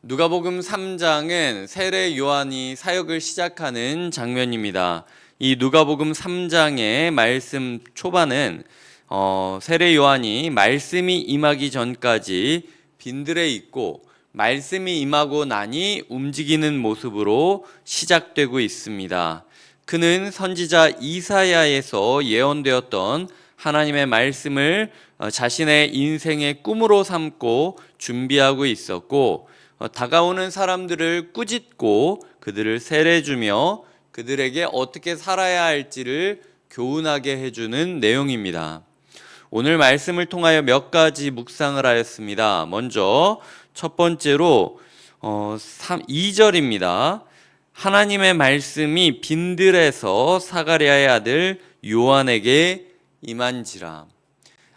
누가복음 3장은 세례 요한이 사역을 시작하는 장면입니다. 이 누가복음 3장의 말씀 초반은 세례 요한이 말씀이 임하기 전까지 빈들에 있고 말씀이 임하고 나니 움직이는 모습으로 시작되고 있습니다. 그는 선지자 이사야에서 예언되었던 하나님의 말씀을 자신의 인생의 꿈으로 삼고 준비하고 있었고, 다가오는 사람들을 꾸짖고 그들을 세례주며 그들에게 어떻게 살아야 할지를 교훈하게 해주는 내용입니다. 오늘 말씀을 통하여 몇 가지 묵상을 하였습니다. 먼저 첫 번째로 2절입니다. 하나님의 말씀이 빈들에서 사가랴의 아들 요한에게 임한지라.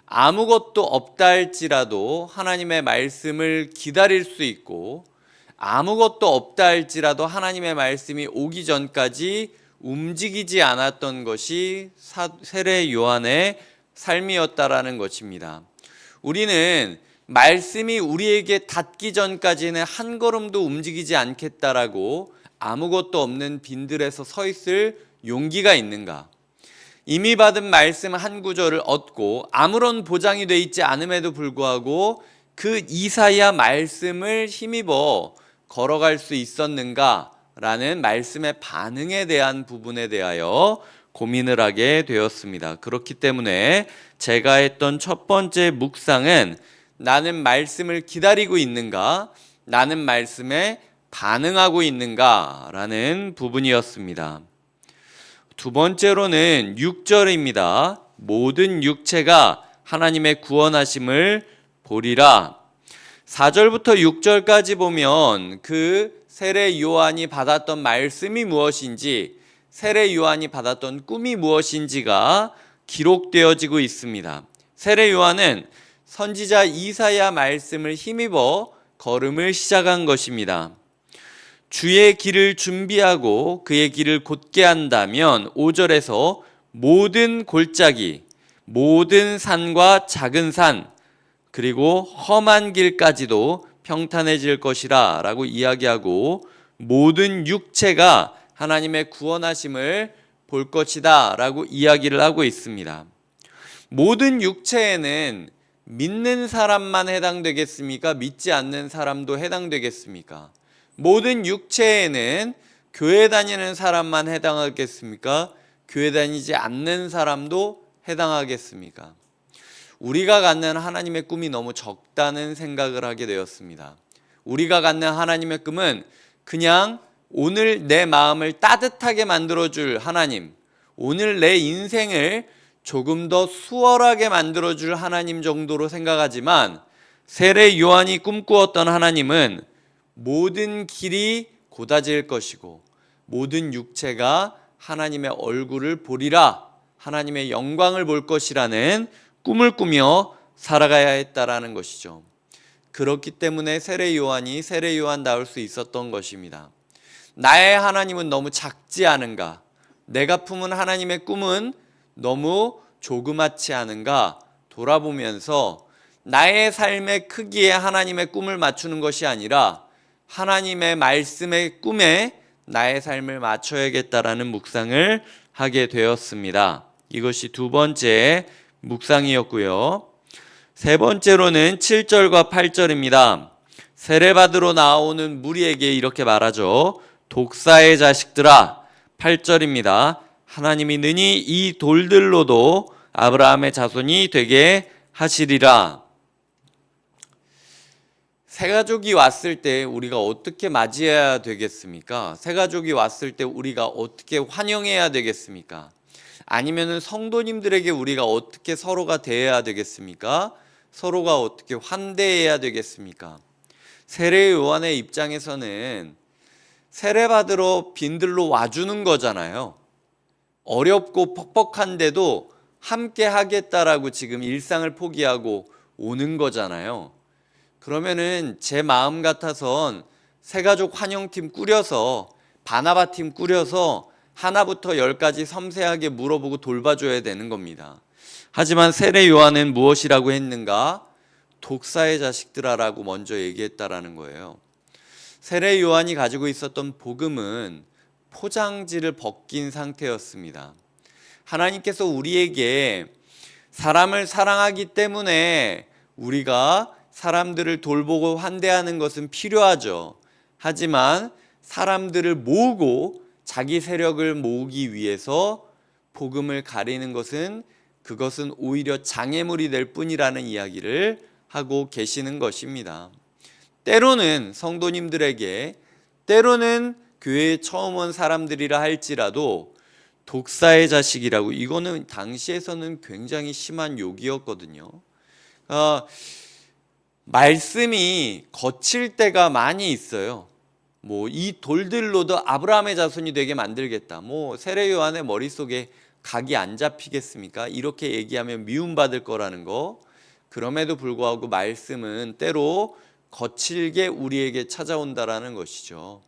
아무것도 없다 할지라도 하나님의 말씀을 기다릴 수 있고, 아무것도 없다 할지라도 하나님의 말씀이 오기 전까지 움직이지 않았던 것이 세례 요한의 삶이었다라는 것입니다. 우리는 말씀이 우리에게 닿기 전까지는 한 걸음도 움직이지 않겠다라고 아무것도 없는 빈들에서 서 있을 용기가 있는가? 이미 받은 말씀 한 구절을 얻고 아무런 보장이 돼 있지 않음에도 불구하고 그 이사야 말씀을 힘입어 걸어갈 수 있었는가라는 말씀의 반응에 대한 부분에 대하여 고민을 하게 되었습니다. 그렇기 때문에 제가 했던 첫 번째 묵상은 나는 말씀을 기다리고 있는가? 나는 말씀에 반응하고 있는가라는 부분이었습니다. 두 번째로는 6절입니다. 모든 육체가 하나님의 구원하심을 보리라. 4절부터 6절까지 보면 그 세례 요한이 받았던 말씀이 무엇인지, 세례 요한이 받았던 꿈이 무엇인지가 기록되어지고 있습니다. 세례 요한은 선지자 이사야 말씀을 힘입어 걸음을 시작한 것입니다. 주의 길을 준비하고 그의 길을 곧게 한다면 5절에서 모든 골짜기, 모든 산과 작은 산, 그리고 험한 길까지도 평탄해질 것이라 라고 이야기하고, 모든 육체가 하나님의 구원하심을 볼 것이다 라고 이야기를 하고 있습니다. 모든 육체에는 믿는 사람만 해당되겠습니까? 믿지 않는 사람도 해당되겠습니까? 모든 육체에는 교회 다니는 사람만 해당하겠습니까? 교회 다니지 않는 사람도 해당하겠습니까? 우리가 갖는 하나님의 꿈이 너무 적다는 생각을 하게 되었습니다. 우리가 갖는 하나님의 꿈은 그냥 오늘 내 마음을 따뜻하게 만들어줄 하나님, 오늘 내 인생을 조금 더 수월하게 만들어줄 하나님 정도로 생각하지만, 세례 요한이 꿈꾸었던 하나님은 모든 길이 고다질 것이고 모든 육체가 하나님의 얼굴을 보리라, 하나님의 영광을 볼 것이라는 꿈을 꾸며 살아가야 했다라는 것이죠. 그렇기 때문에 세례 요한이 세례 요한다울 수 있었던 것입니다. 나의 하나님은 너무 작지 않은가? 내가 품은 하나님의 꿈은 너무 조그맣지 않은가? 돌아보면서 나의 삶의 크기에 하나님의 꿈을 맞추는 것이 아니라 하나님의 말씀의 꿈에 나의 삶을 맞춰야겠다라는 묵상을 하게 되었습니다. 이것이 두 번째 묵상이었고요. 세 번째로는 7절과 8절입니다. 세례받으러 나오는 무리에게 이렇게 말하죠. 독사의 자식들아. 8절입니다. 하나님이 능히 이 돌들로도 아브라함의 자손이 되게 하시리라. 새가족이 왔을 때 우리가 어떻게 맞이해야 되겠습니까? 새가족이 왔을 때 우리가 어떻게 환영해야 되겠습니까? 아니면은 성도님들에게 우리가 어떻게 서로가 대해야 되겠습니까? 서로가 어떻게 환대해야 되겠습니까? 세례 요한의 입장에서는 세례받으러 빈들로 와주는 거잖아요. 어렵고 퍽퍽한데도 함께 하겠다라고 지금 일상을 포기하고 오는 거잖아요. 그러면은 제 마음 같아선 새가족 환영팀 꾸려서, 바나바 팀 꾸려서 하나부터 열까지 섬세하게 물어보고 돌봐줘야 되는 겁니다. 하지만 세례 요한은 무엇이라고 했는가? 독사의 자식들아라고 먼저 얘기했다라는 거예요. 세례 요한이 가지고 있었던 복음은 포장지를 벗긴 상태였습니다. 하나님께서 우리에게 사람을 사랑하기 때문에 우리가 사람들을 돌보고 환대하는 것은 필요하죠. 하지만 사람들을 모으고 자기 세력을 모으기 위해서 복음을 가리는 그것은 오히려 장애물이 될 뿐이라는 이야기를 하고 계시는 것입니다. 때로는 성도님들에게, 때로는 교회에 처음 온 사람들이라 할지라도 독사의 자식이라고, 이거는 당시에서는 굉장히 심한 욕이었거든요. 말씀이 거칠 때가 많이 있어요. 이 돌들로도 아브라함의 자손이 되게 만들겠다. 세례 요한의 머릿속에 각이 안 잡히겠습니까? 이렇게 얘기하면 미움받을 거라는 거. 그럼에도 불구하고 말씀은 때로 거칠게 우리에게 찾아온다라는 것이죠.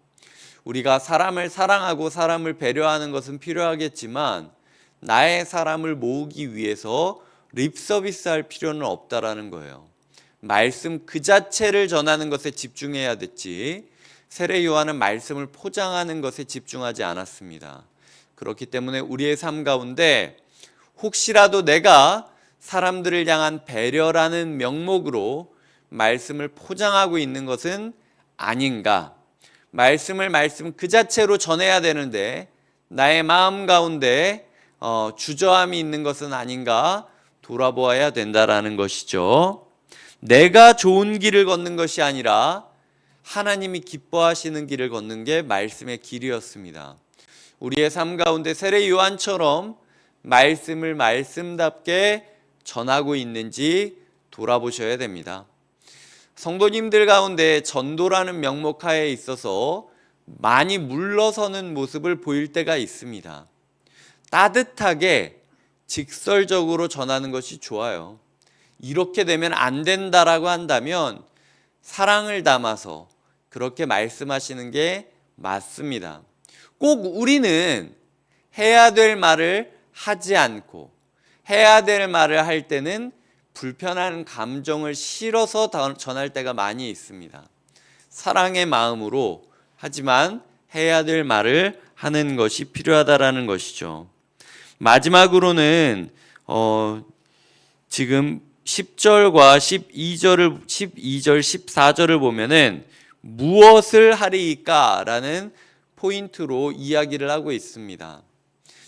우리가 사람을 사랑하고 사람을 배려하는 것은 필요하겠지만 나의 사람을 모으기 위해서 립 서비스할 필요는 없다라는 거예요. 말씀 그 자체를 전하는 것에 집중해야 됐지, 세례 요한은 말씀을 포장하는 것에 집중하지 않았습니다. 그렇기 때문에 우리의 삶 가운데 혹시라도 내가 사람들을 향한 배려라는 명목으로 말씀을 포장하고 있는 것은 아닌가, 말씀 그 자체로 전해야 되는데 나의 마음 가운데 주저함이 있는 것은 아닌가 돌아보아야 된다라는 것이죠. 내가 좋은 길을 걷는 것이 아니라 하나님이 기뻐하시는 길을 걷는 게 말씀의 길이었습니다. 우리의 삶 가운데 세례 요한처럼 말씀을 말씀답게 전하고 있는지 돌아보셔야 됩니다. 성도님들 가운데 전도라는 명목 하에 있어서 많이 물러서는 모습을 보일 때가 있습니다. 따뜻하게 직설적으로 전하는 것이 좋아요. 이렇게 되면 안 된다라고 한다면 사랑을 담아서 그렇게 말씀하시는 게 맞습니다. 꼭 우리는 해야 될 말을 하지 않고 해야 될 말을 할 때는 불편한 감정을 실어서 전할 때가 많이 있습니다. 사랑의 마음으로, 하지만 해야 될 말을 하는 것이 필요하다라는 것이죠. 마지막으로는 지금 10절과 12절, 14절을 보면은 무엇을 하리이까? 라는 포인트로 이야기를 하고 있습니다.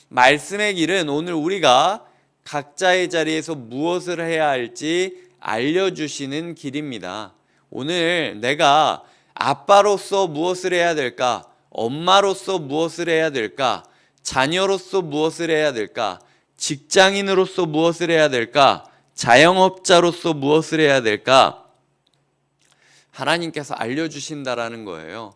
말씀의 길은 오늘 우리가 각자의 자리에서 무엇을 해야 할지 알려주시는 길입니다. 오늘 내가 아빠로서 무엇을 해야 될까? 엄마로서 무엇을 해야 될까? 자녀로서 무엇을 해야 될까? 직장인으로서 무엇을 해야 될까? 자영업자로서 무엇을 해야 될까? 하나님께서 알려주신다라는 거예요.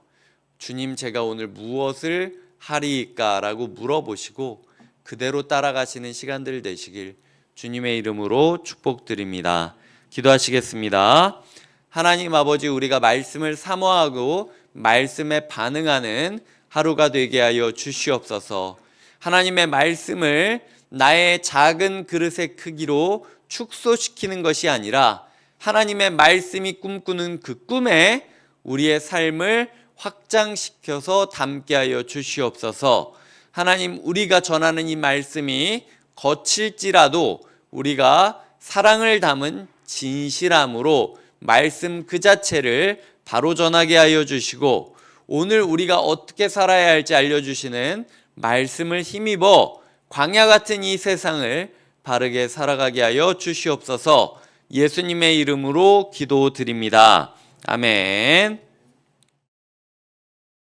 주님, 제가 오늘 무엇을 하리이까? 라고 물어보시고 그대로 따라가시는 시간들 되시길 주님의 이름으로 축복드립니다. 기도하시겠습니다. 하나님 아버지, 우리가 말씀을 사모하고 말씀에 반응하는 하루가 되게 하여 주시옵소서. 하나님의 말씀을 나의 작은 그릇의 크기로 축소시키는 것이 아니라 하나님의 말씀이 꿈꾸는 그 꿈에 우리의 삶을 확장시켜서 담게 하여 주시옵소서. 하나님, 우리가 전하는 이 말씀이 거칠지라도 우리가 사랑을 담은 진실함으로 말씀 그 자체를 바로 전하게 하여 주시고, 오늘 우리가 어떻게 살아야 할지 알려주시는 말씀을 힘입어 광야 같은 이 세상을 바르게 살아가게 하여 주시옵소서. 예수님의 이름으로 기도드립니다. 아멘.